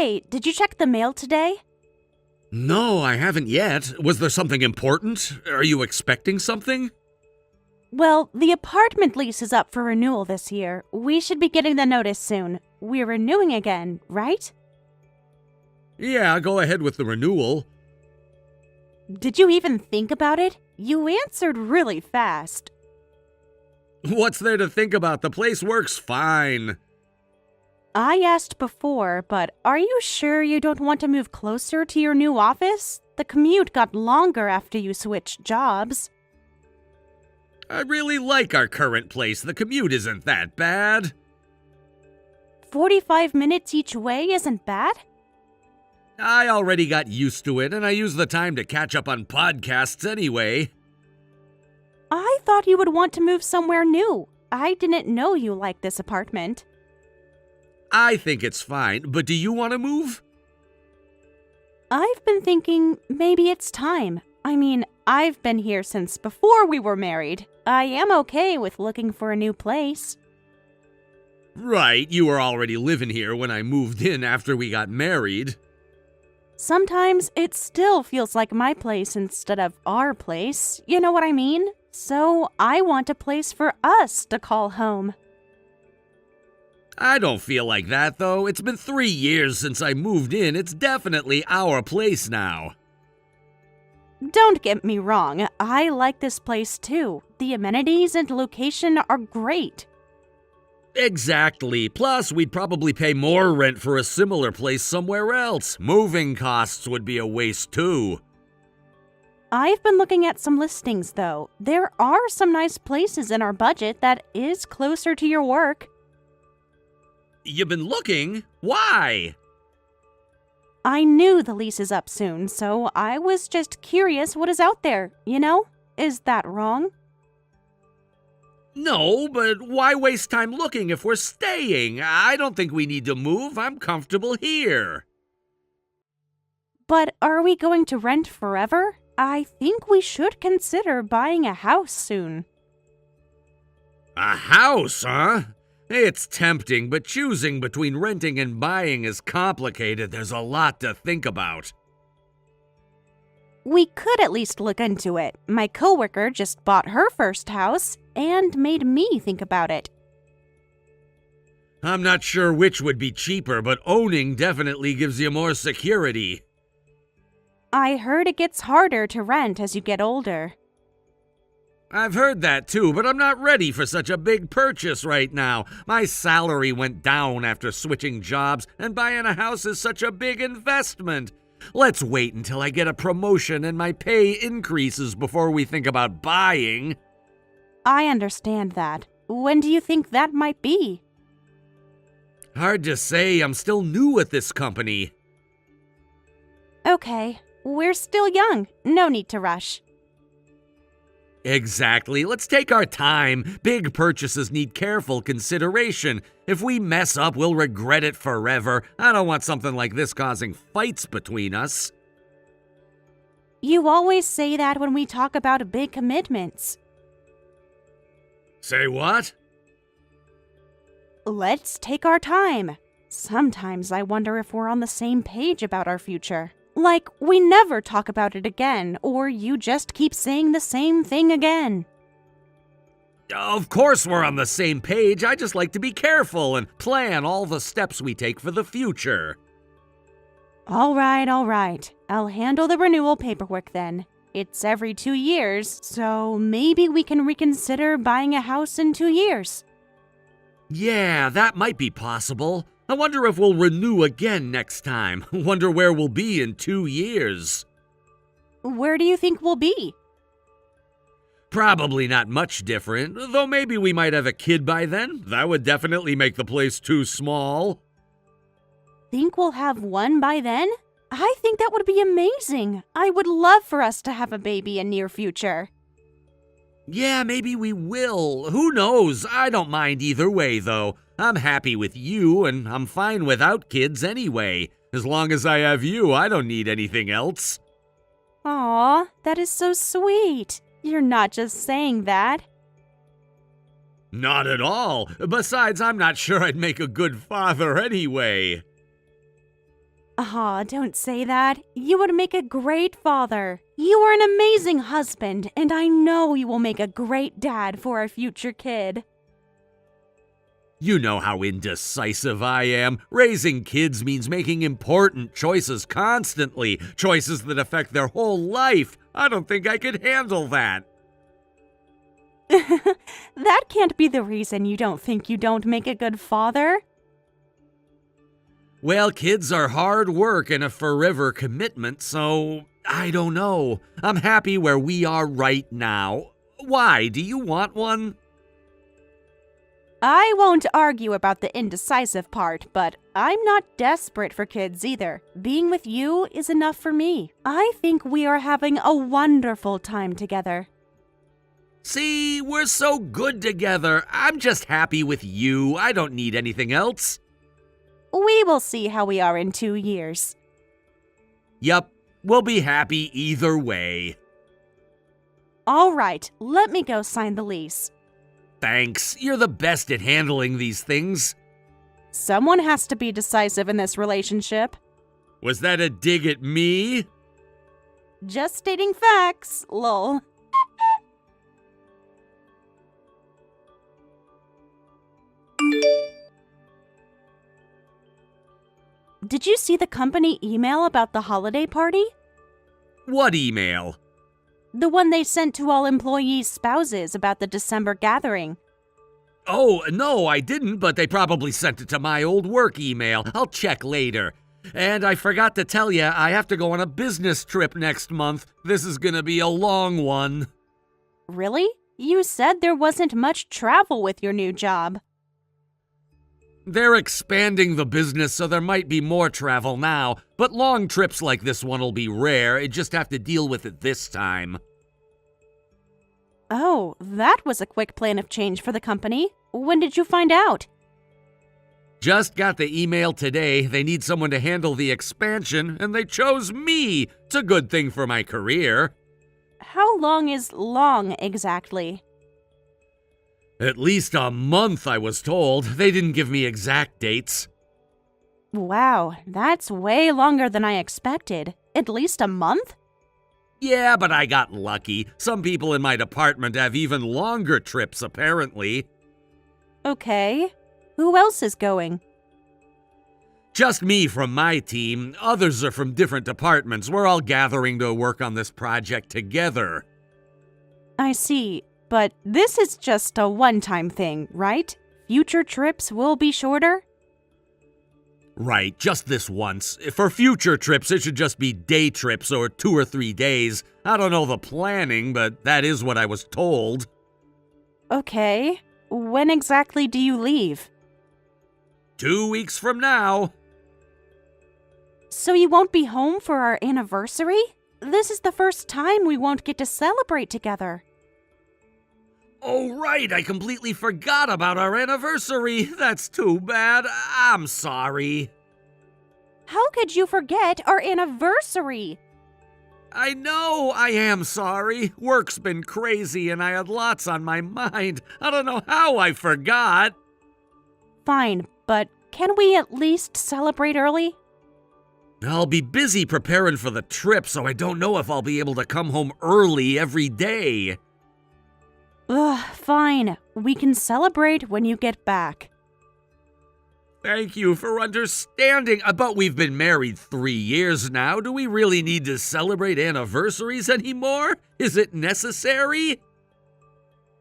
Hey, did you check the mail today? No, I haven't yet. Was there something important? Are you expecting something? Well, the apartment lease is up for renewal this year. We should be getting the notice soon. We're renewing again, right? Yeah, go ahead with the renewal. Did you even think about it? You answered really fast. What's there to think about? The place works fine. I asked before, but are you sure you don't want to move closer to your new office? The commute got longer after you switched jobs. I really like our current place. The commute isn't that bad. 45 minutes each way isn't bad? I already got used to it, and I use the time to catch up on podcasts anyway. I thought you would want to move somewhere new. I didn't know you liked this apartment. I think it's fine, but do you want to move? I've been thinking maybe it's time. I mean, I've been here since before we were married. I am okay with looking for a new place. Right, you were already living here when I moved in after we got married. Sometimes it still feels like my place instead of our place. You know what I mean? So I want a place for us to call home. I don't feel like that, though. It's been 3 years since I moved in. It's definitely our place now. Don't get me wrong, I like this place too. The amenities and location are great. Exactly. Plus, we'd probably pay more rent for a similar place somewhere else. Moving costs would be a waste too. I've been looking at some listings though. There are some nice places in our budget that is closer to your work. You've been looking? Why? I knew the lease is up soon, so I was just curious what is out there, you know? Is that wrong? No, but why waste time looking if we're staying? I don't think we need to move. I'm comfortable here. But are we going to rent forever? I think we should consider buying a house soon. A house, huh? It's tempting, but choosing between renting and buying is complicated. There's a lot to think about. We could at least look into it. My coworker just bought her first house and made me think about it. I'm not sure which would be cheaper, but owning definitely gives you more security. I heard it gets harder to rent as you get older. I've heard that too, but I'm not ready for such a big purchase right now. My salary went down after switching jobs, and buying a house is such a big investment. Let's wait until I get a promotion and my pay increases before we think about buying. I understand that. When do you think that might be? Hard to say. I'm still new at this company. Okay, we're still young. No need to rush. Exactly. Let's take our time. Big purchases need careful consideration. If we mess up, we'll regret it forever. I don't want something like this causing fights between us. You always say that when we talk about big commitments. Say what? Let's take our time. Sometimes I wonder if we're on the same page about our future. Like, we never talk about it again, or you just keep saying the same thing again. Of course we're on the same page. I just like to be careful and plan all the steps we take for the future. All right. I'll handle the renewal paperwork then. It's every 2 years, so maybe we can reconsider buying a house in 2 years. Yeah, that might be possible. I wonder if we'll renew again next time. Wonder where we'll be in 2 years. Where do you think we'll be? Probably not much different, though maybe we might have a kid by then. That would definitely make the place too small. Think we'll have one by then? I think that would be amazing. I would love for us to have a baby in near future. Yeah, maybe we will. Who knows? I don't mind either way, though. I'm happy with you, and I'm fine without kids anyway. As long as I have you, I don't need anything else. Aw, that is so sweet. You're not just saying that. Not at all. Besides, I'm not sure I'd make a good father anyway. Ah, don't say that. You would make a great father. You are an amazing husband, and I know you will make a great dad for our future kid. You know how indecisive I am. Raising kids means making important choices constantly, choices that affect their whole life. I don't think I could handle that. That can't be the reason you don't make a good father. Well, kids are hard work and a forever commitment, so I don't know. I'm happy where we are right now. Why? Do you want one? I won't argue about the indecisive part, but I'm not desperate for kids either. Being with you is enough for me. I think we are having a wonderful time together. See, we're so good together. I'm just happy with you. I don't need anything else. We will see how we are in 2 years. Yup, we'll be happy either way. All right, let me go sign the lease. Thanks. You're the best at handling these things. Someone has to be decisive in this relationship. Was that a dig at me? Just stating facts, lol. Did you see the company email about the holiday party? What email? The one they sent to all employees' spouses about the December gathering. Oh, no, I didn't, but they probably sent it to my old work email. I'll check later. And I forgot to tell you, I have to go on a business trip next month. This is gonna be a long one. Really? You said there wasn't much travel with your new job. They're expanding the business, so there might be more travel now, but long trips like this one will be rare. You just have to deal with it this time. Oh, that was a quick plan of change for the company. When did you find out? Just got the email today. They need someone to handle the expansion, and they chose me. It's a good thing for my career. How long is long exactly? At least a month, I was told. They didn't give me exact dates. Wow, that's way longer than I expected. At least a month? Yeah, but I got lucky. Some people in my department have even longer trips, apparently. Okay. Who else is going? Just me from my team. Others are from different departments. We're all gathering to work on this project together. I see, but this is just a one-time thing, right? Future trips will be shorter? Right, just this once. For future trips, it should just be day trips or 2 or 3 days. I don't know the planning, but that is what I was told. Okay. When exactly do you leave? 2 weeks from now. So you won't be home for our anniversary? This is the first time we won't get to celebrate together. Oh, right, I completely forgot about our anniversary. That's too bad. I'm sorry. How could you forget our anniversary? I know I am sorry. Work's been crazy and I had lots on my mind. I don't know how I forgot. Fine, but can we at least celebrate early? I'll be busy preparing for the trip, so I don't know if I'll be able to come home early every day. Ugh, fine. We can celebrate when you get back. Thank you for understanding. But we've been married 3 years now. Do we really need to celebrate anniversaries anymore? Is it necessary?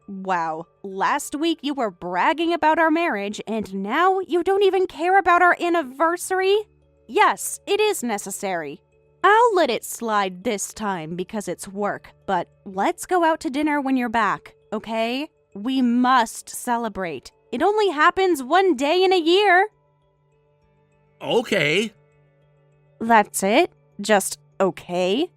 Wow, last week you were bragging about our marriage, and now you don't even care about our anniversary? Yes, it is necessary. I'll let it slide this time because it's work, but let's go out to dinner when you're back, okay? We must celebrate. It only happens one day in a year. Okay. That's it? Just okay?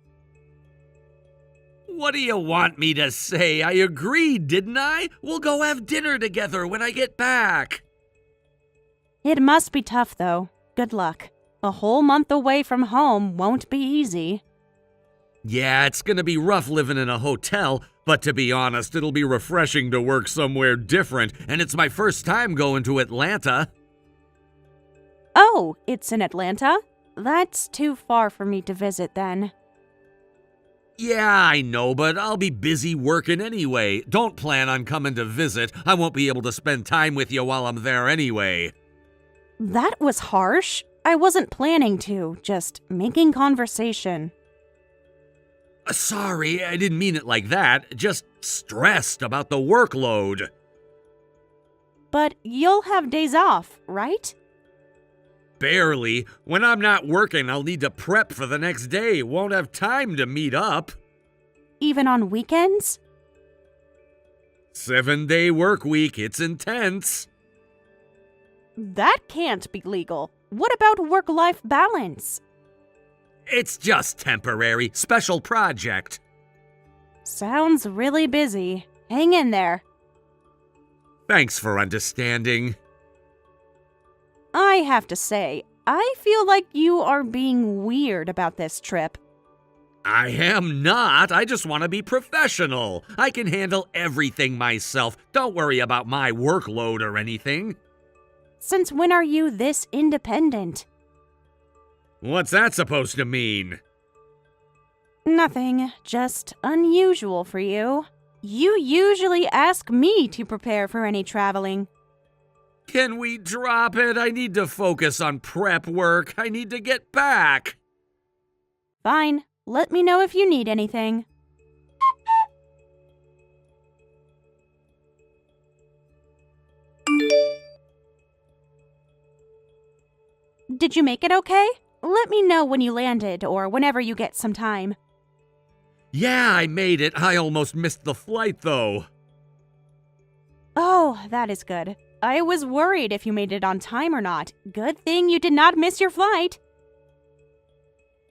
What do you want me to say? I agreed, didn't I? We'll go have dinner together when I get back. It must be tough, though. Good luck. A whole month away from home won't be easy. Yeah, it's gonna be rough living in a hotel, but to be honest, it'll be refreshing to work somewhere different, and it's my first time going to Atlanta. Oh, it's in Atlanta? That's too far for me to visit then. Yeah, I know, but I'll be busy working anyway. Don't plan on coming to visit. I won't be able to spend time with you while I'm there anyway. That was harsh. I wasn't planning to, just making conversation. Sorry, I didn't mean it like that. Just stressed about the workload. But you'll have days off, right? Barely. When I'm not working, I'll need to prep for the next day. Won't have time to meet up. Even on weekends? 7-day work week. It's intense. That can't be legal. What about work-life balance? It's just temporary. Special project. Sounds really busy. Hang in there. Thanks for understanding. I have to say, I feel like you are being weird about this trip. I am not. I just want to be professional. I can handle everything myself. Don't worry about my workload or anything. Since when are you this independent? What's that supposed to mean? Nothing, just unusual for you. You usually ask me to prepare for any traveling. Can we drop it? I need to focus on prep work. I need to get back. Fine, let me know if you need anything. Did you make it okay? Let me know when you landed or whenever you get some time. Yeah, I made it. I almost missed the flight, though. Oh, that is good. I was worried if you made it on time or not. Good thing you did not miss your flight.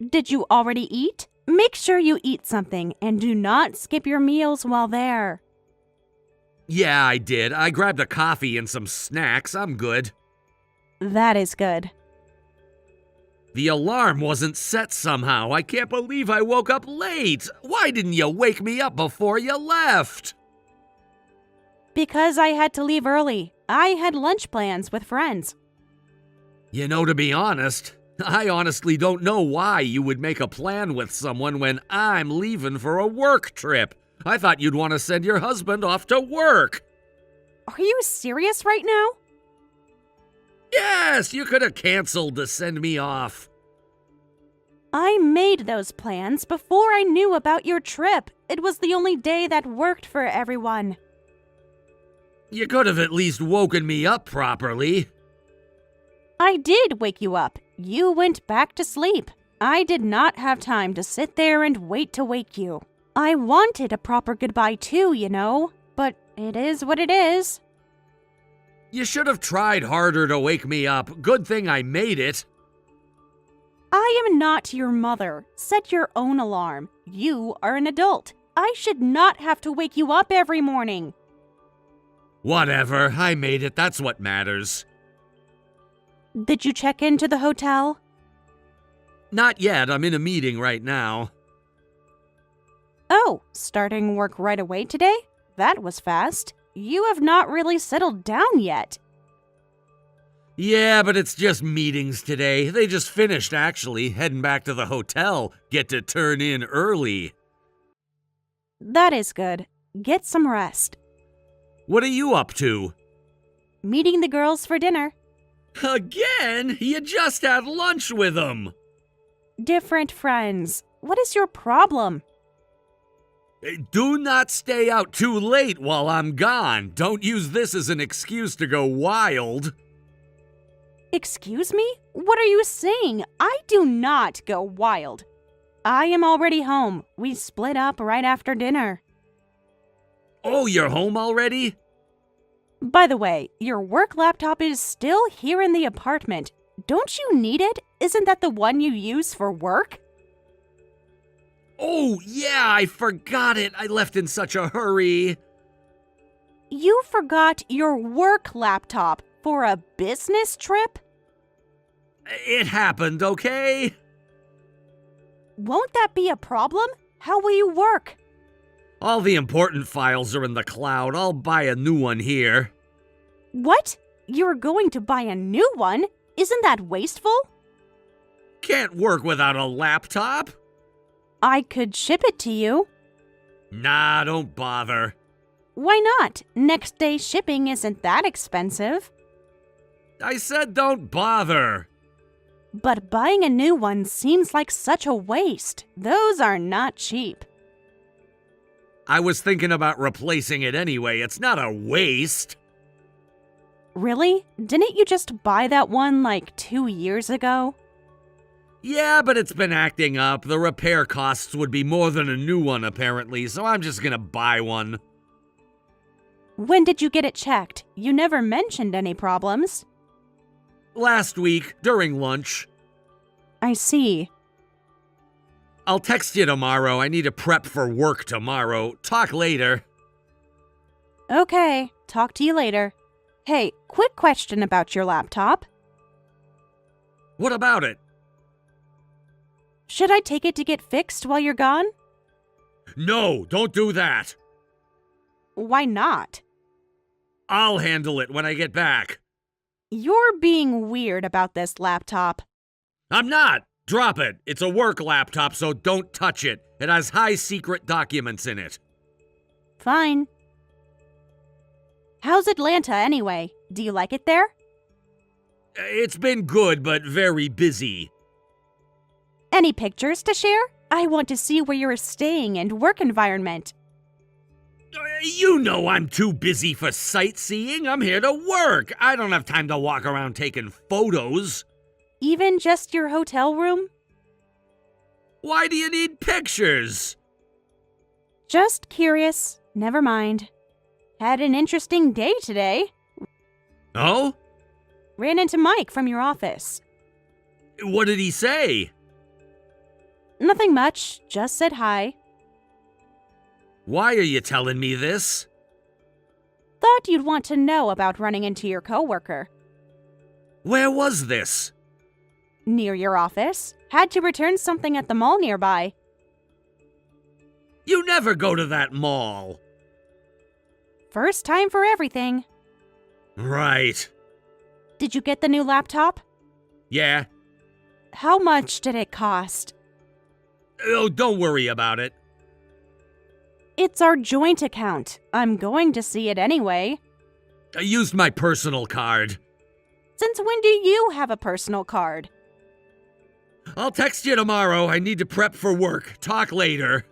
Did you already eat? Make sure you eat something and do not skip your meals while there. Yeah, I did. I grabbed a coffee and some snacks. I'm good. That is good. The alarm wasn't set somehow. I can't believe I woke up late. Why didn't you wake me up before you left? Because I had to leave early. I had lunch plans with friends. You know, to be honest, I honestly don't know why you would make a plan with someone when I'm leaving for a work trip. I thought you'd want to send your husband off to work. Are you serious right now? Yes, you could have canceled to send me off. I made those plans before I knew about your trip. It was the only day that worked for everyone. You could have at least woken me up properly. I did wake you up. You went back to sleep. I did not have time to sit there and wait to wake you. I wanted a proper goodbye too, you know, but it is what it is. You should have tried harder to wake me up. Good thing I made it. I am not your mother. Set your own alarm. You are an adult. I should not have to wake you up every morning. Whatever, I made it. That's what matters. Did you check into the hotel? Not yet. I'm in a meeting right now. Oh, starting work right away today? That was fast. You have not really settled down yet. Yeah, but it's just meetings today. They just finished, actually. Heading back to the hotel. Get to turn in early. That is good. Get some rest. What are you up to? Meeting the girls for dinner. Again? You just had lunch with them. Different friends. What is your problem? Do not stay out too late while I'm gone. Don't use this as an excuse to go wild. Excuse me? What are you saying? I do not go wild. I am already home. We split up right after dinner. Oh, you're home already? By the way, your work laptop is still here in the apartment. Don't you need it? Isn't that the one you use for work? Oh, yeah, I forgot it. I left in such a hurry. You forgot your work laptop for a business trip? It happened, okay? Won't that be a problem? How will you work? All the important files are in the cloud. I'll buy a new one here. What? You're going to buy a new one? Isn't that wasteful? Can't work without a laptop. I could ship it to you. Nah, don't bother. Why not? Next day shipping isn't that expensive. I said don't bother. But buying a new one seems like such a waste. Those are not cheap. I was thinking about replacing it anyway. It's not a waste. Really? Didn't you just buy that one like 2 years ago? Yeah, but it's been acting up. The repair costs would be more than a new one, apparently, so I'm just gonna buy one. When did you get it checked? You never mentioned any problems. Last week, during lunch. I see. I'll text you tomorrow. I need to prep for work tomorrow. Talk later. Okay, talk to you later. Hey, quick question about your laptop. What about it? Should I take it to get fixed while you're gone? No, don't do that. Why not? I'll handle it when I get back. You're being weird about this laptop. I'm not. Drop it. It's a work laptop, so don't touch it. It has high secret documents in it. Fine. How's Atlanta anyway? Do you like it there? It's been good, but very busy. Any pictures to share? I want to see where you're staying and work environment. You know I'm too busy for sightseeing. I'm here to work. I don't have time to walk around taking photos. Even just your hotel room? Why do you need pictures? Just curious. Never mind. Had an interesting day today. Oh? Ran into Mike from your office. What did he say? Nothing much. Just said hi. Why are you telling me this? Thought you'd want to know about running into your coworker. Where was this? Near your office. Had to return something at the mall nearby. You never go to that mall. First time for everything. Right. Did you get the new laptop? Yeah. How much did it cost? Oh, don't worry about it. It's our joint account. I'm going to see it anyway. I used my personal card. Since when do you have a personal card? I'll text you tomorrow. I need to prep for work. Talk later.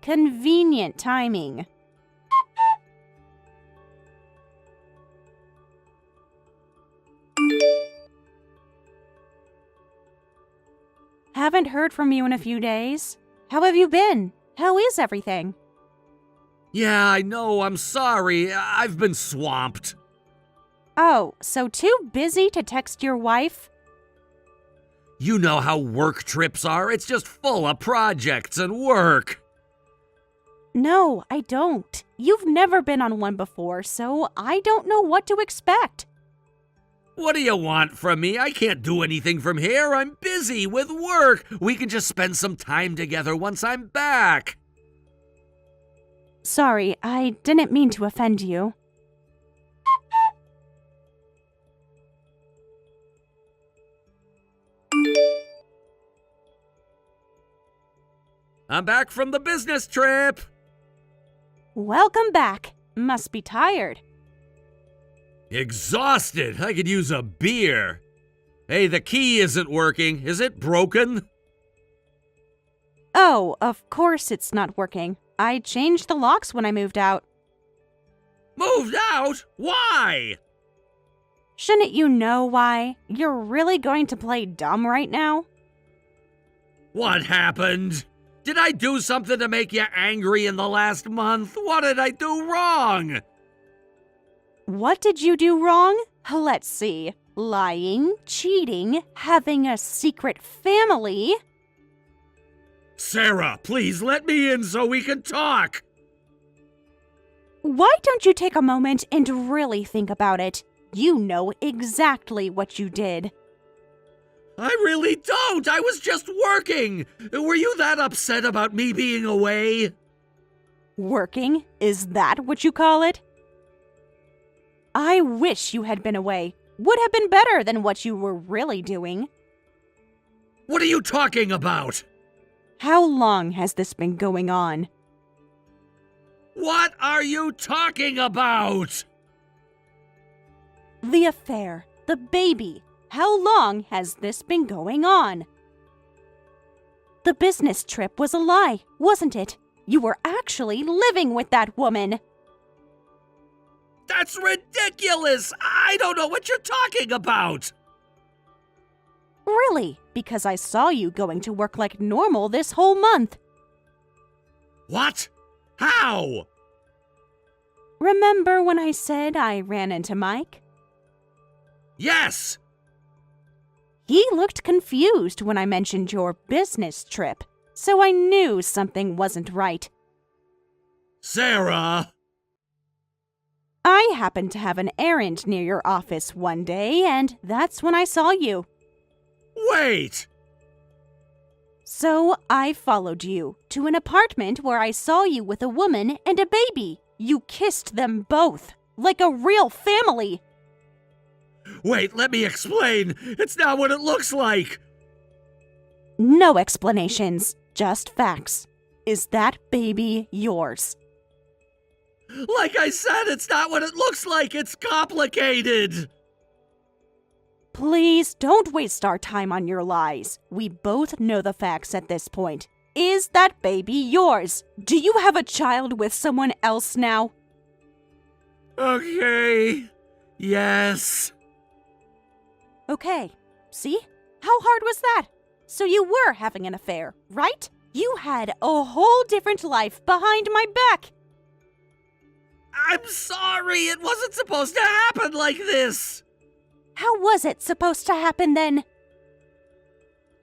Convenient timing. Haven't heard from you in a few days. How have you been? How is everything? Yeah, I know. I'm sorry. I've been swamped. Oh, so too busy to text your wife? You know how work trips are. It's just full of projects and work. No, I don't. You've never been on one before, so I don't know what to expect. What do you want from me? I can't do anything from here. I'm busy with work. We can just spend some time together once I'm back. Sorry, I didn't mean to offend you. I'm back from the business trip. Welcome back. Must be tired. Exhausted. I could use a beer. Hey, the key isn't working. Is it broken? Oh, of course it's not working. I changed the locks when I moved out. Moved out? Why? Shouldn't you know why? You're really going to play dumb right now? What happened? Did I do something to make you angry in the last month? What did I do wrong? What did you do wrong? Let's see. Lying, cheating, having a secret family. Sarah, please let me in so we can talk. Why don't you take a moment and really think about it? You know exactly what you did. I really don't. I was just working. Were you that upset about me being away? Working? Is that what you call it? I wish you had been away. Would have been better than what you were really doing. What are you talking about? How long has this been going on? What are you talking about? The affair, the baby. How long has this been going on? The business trip was a lie, wasn't it? You were actually living with that woman. That's ridiculous! I don't know what you're talking about! Really? Because I saw you going to work like normal this whole month. What? How? Remember when I said I ran into Mike? Yes! He looked confused when I mentioned your business trip, so I knew something wasn't right. Sarah! I happened to have an errand near your office one day, and that's when I saw you. Wait! So I followed you to an apartment where I saw you with a woman and a baby. You kissed them both, like a real family. Wait, let me explain. It's not what it looks like. No explanations, just facts. Is that baby yours? Like I said, it's not what it looks like. It's complicated. Please don't waste our time on your lies. We both know the facts at this point. Is that baby yours? Do you have a child with someone else now? Okay. Yes. Okay. See? How hard was that? So you were having an affair, right? You had a whole different life behind my back. I'm sorry. It wasn't supposed to happen like this. How was it supposed to happen then?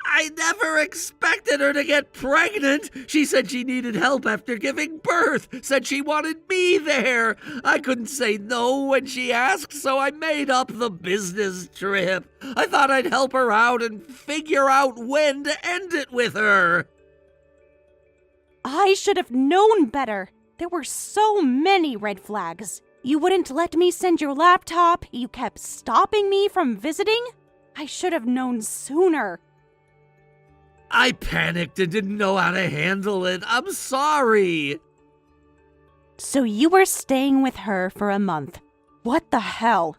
I never expected her to get pregnant. She said she needed help after giving birth, said she wanted me there. I couldn't say no when she asked, so I made up the business trip. I thought I'd help her out and figure out when to end it with her. I should have known better. There were so many red flags. You wouldn't let me send your laptop. You kept stopping me from visiting. I should have known sooner. I panicked and didn't know how to handle it. I'm sorry. So you were staying with her for a month. What the hell?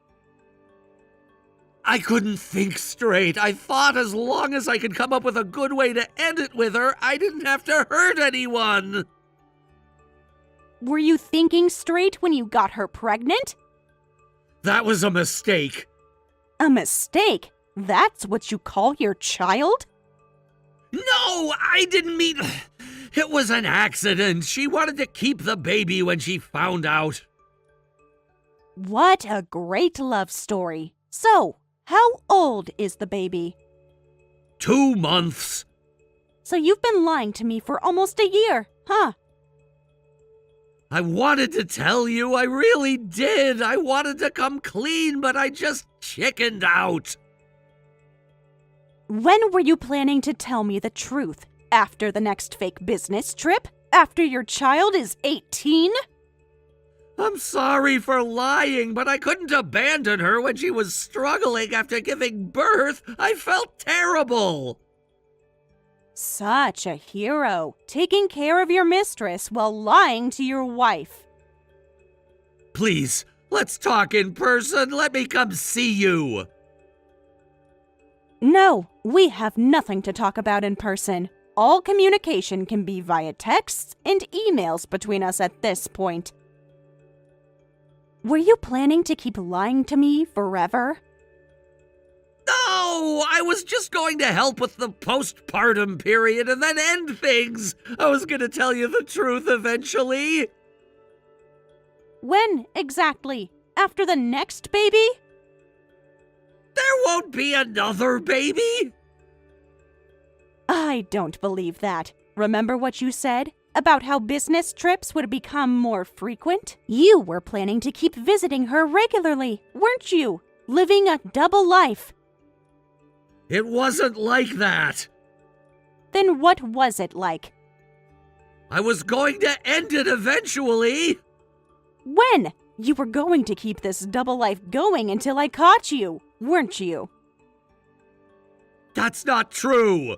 I couldn't think straight. I thought as long as I could come up with a good way to end it with her, I didn't have to hurt anyone. Were you thinking straight when you got her pregnant? That was a mistake. A mistake? That's what you call your child? No, I didn't mean... It was an accident. She wanted to keep the baby when she found out. What a great love story. So, how old is the baby? 2 months. So you've been lying to me for almost a year, huh? I wanted to tell you, I really did. I wanted to come clean, but I just chickened out. When were you planning to tell me the truth? After the next fake business trip? After your child is 18? I'm sorry for lying, but I couldn't abandon her when she was struggling after giving birth. I felt terrible. Such a hero, taking care of your mistress while lying to your wife. Please, let's talk in person. Let me come see you. No, we have nothing to talk about in person. All communication can be via texts and emails between us at this point. Were you planning to keep lying to me forever? No, I was just going to help with the postpartum period and then end things. I was going to tell you the truth eventually. When exactly? After the next baby? There won't be another baby. I don't believe that. Remember what you said? About how business trips would become more frequent? You were planning to keep visiting her regularly, weren't you? Living a double life. It wasn't like that. Then what was it like? I was going to end it eventually. When? You were going to keep this double life going until I caught you, weren't you? That's not true!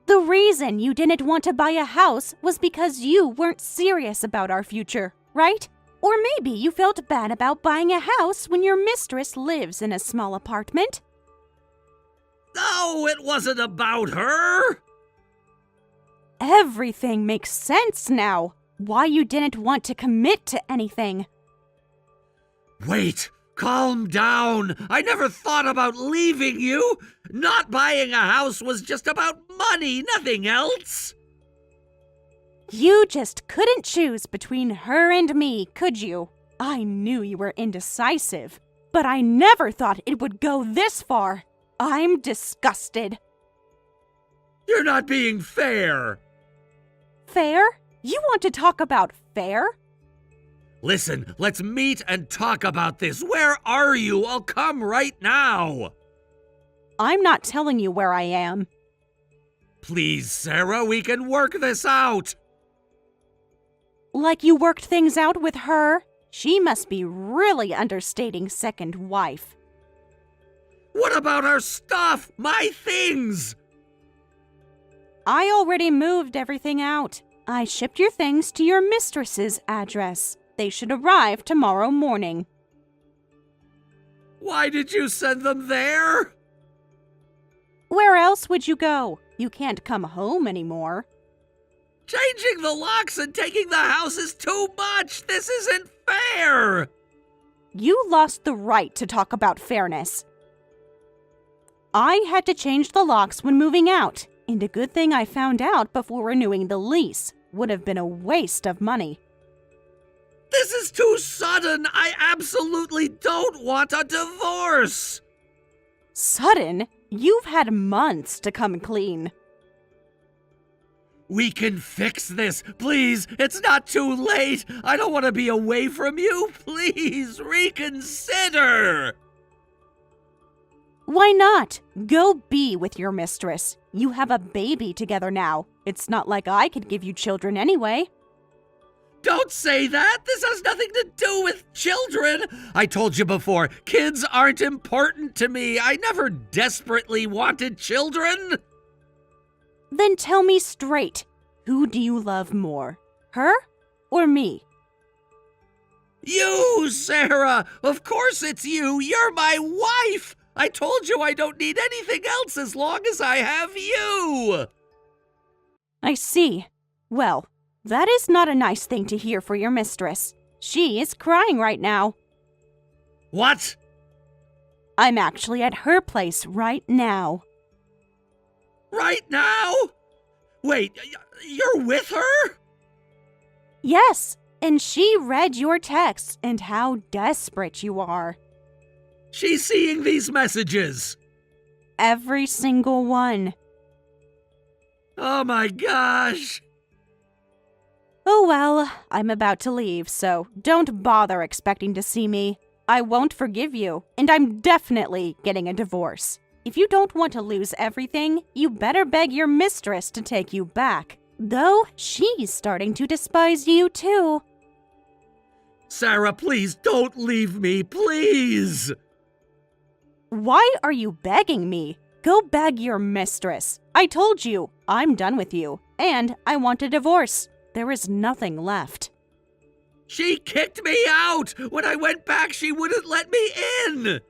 The reason you didn't want to buy a house was because you weren't serious about our future, right? Or maybe you felt bad about buying a house when your mistress lives in a small apartment. No, it wasn't about her! Everything makes sense now. Why you didn't want to commit to anything. Wait, calm down. I never thought about leaving you. Not buying a house was just about money, nothing else. You just couldn't choose between her and me, could you? I knew you were indecisive, but I never thought it would go this far. I'm disgusted. You're not being fair. Fair? You want to talk about fair? Listen, let's meet and talk about this. Where are you? I'll come right now. I'm not telling you where I am. Please, Sarah, we can work this out. Like you worked things out with her? She must be really understating second wife. What about our stuff? My things? I already moved everything out. I shipped your things to your mistress's address. They should arrive tomorrow morning. Why did you send them there? Where else would you go? You can't come home anymore. Changing the locks and taking the house is too much. This isn't fair. You lost the right to talk about fairness. I had to change the locks when moving out, and a good thing I found out before renewing the lease. Would have been a waste of money. This is too sudden. I absolutely don't want a divorce. Sudden? You've had months to come clean. We can fix this. Please, it's not too late. I don't want to be away from you. Please, reconsider. Why not? Go be with your mistress. You have a baby together now. It's not like I could give you children anyway. Don't say that. This has nothing to do with children. I told you before, kids aren't important to me. I never desperately wanted children. Then tell me straight, who do you love more, her or me? You, Sarah. Of course it's you. You're my wife. I told you I don't need anything else as long as I have you. I see. Well, that is not a nice thing to hear for your mistress. She is crying right now. What? I'm actually at her place right now. Right now? Wait, you're with her? Yes, and she read your texts and how desperate you are. She's seeing these messages. Every single one. Oh my gosh. Oh well, I'm about to leave, so don't bother expecting to see me. I won't forgive you, and I'm definitely getting a divorce. If you don't want to lose everything, you better beg your mistress to take you back. Though she's starting to despise you too. Sarah, please don't leave me, please. Why are you begging me? Go beg your mistress. I told you, I'm done with you, and I want a divorce. There is nothing left. She kicked me out. When I went back, she wouldn't let me in.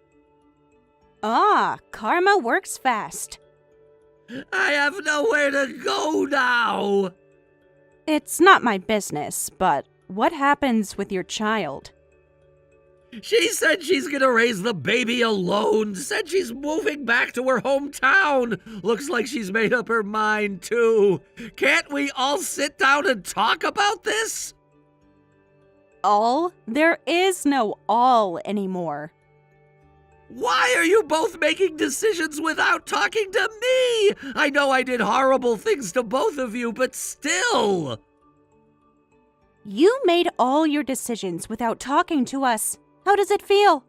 Ah, karma works fast. I have nowhere to go now. It's not my business, but what happens with your child? She said she's gonna raise the baby alone. Said she's moving back to her hometown. Looks like she's made up her mind, too. Can't we all sit down and talk about this? All? There is no all anymore. Why are you both making decisions without talking to me? I know I did horrible things to both of you, but still. You made all your decisions without talking to us. How does it feel?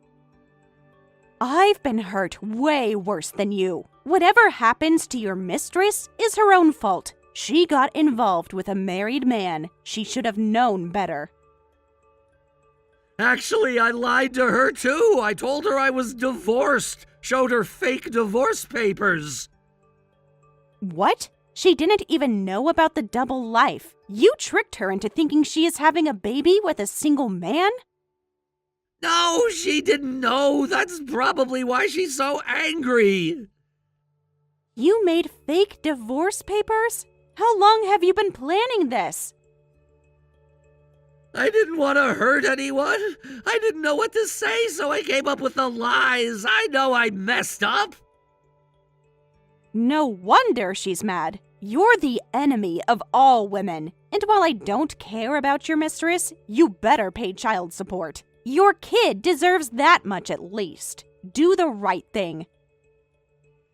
I've been hurt way worse than you. Whatever happens to your mistress is her own fault. She got involved with a married man. She should have known better. Actually, I lied to her too. I told her I was divorced, showed her fake divorce papers. What? She didn't even know about the double life. You tricked her into thinking she is having a baby with a single man? No, she didn't know. That's probably why she's so angry. You made fake divorce papers? How long have you been planning this? I didn't want to hurt anyone. I didn't know what to say, so I came up with the lies. I know I messed up. No wonder she's mad. You're the enemy of all women. And while I don't care about your mistress, you better pay child support. Your kid deserves that much at least. Do the right thing.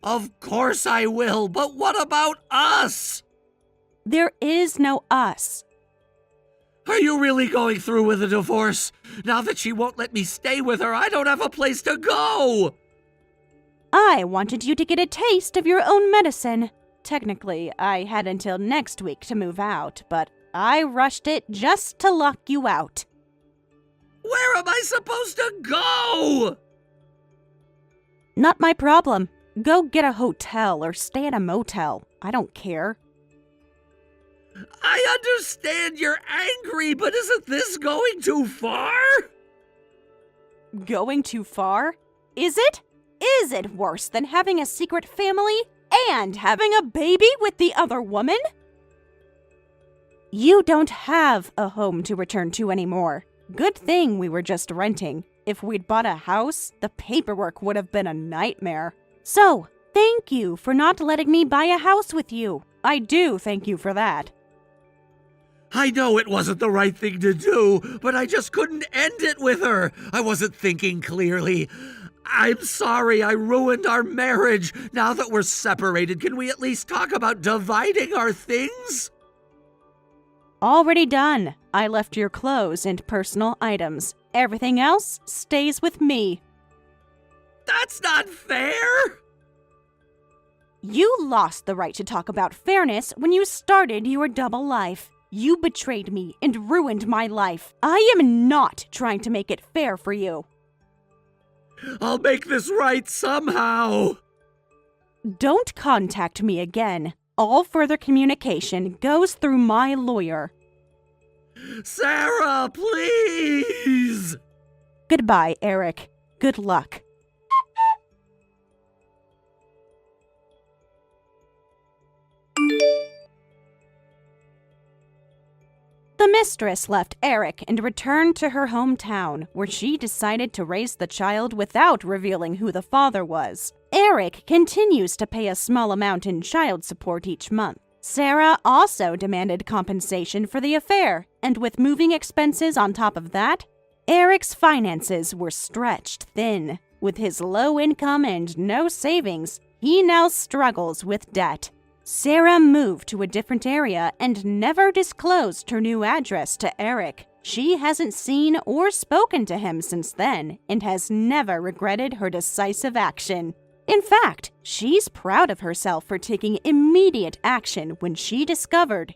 Of course I will, but what about us? There is no us. Are you really going through with a divorce? Now that she won't let me stay with her, I don't have a place to go. I wanted you to get a taste of your own medicine. Technically, I had until next week to move out, but I rushed it just to lock you out. Where am I supposed to go? Not my problem. Go get a hotel or stay at a motel. I don't care. I understand you're angry, but isn't this going too far? Going too far? Is it? Is it worse than having a secret family and having a baby with the other woman? You don't have a home to return to anymore. Good thing we were just renting. If we'd bought a house, the paperwork would have been a nightmare. So, thank you for not letting me buy a house with you. I do thank you for that. I know it wasn't the right thing to do, but I just couldn't end it with her. I wasn't thinking clearly. I'm sorry I ruined our marriage. Now that we're separated, can we at least talk about dividing our things? Already done. I left your clothes and personal items. Everything else stays with me. That's not fair! You lost the right to talk about fairness when you started your double life. You betrayed me and ruined my life. I am not trying to make it fair for you. I'll make this right somehow. Don't contact me again. All further communication goes through my lawyer. Sarah, please! Goodbye, Eric. Good luck. The mistress left Eric and returned to her hometown, where she decided to raise the child without revealing who the father was. Eric continues to pay a small amount in child support each month. Sarah also demanded compensation for the affair, and with moving expenses on top of that, Eric's finances were stretched thin. With his low income and no savings, he now struggles with debt. Sarah moved to a different area and never disclosed her new address to Eric. She hasn't seen or spoken to him since then and has never regretted her decisive action. In fact, she's proud of herself for taking immediate action when she discovered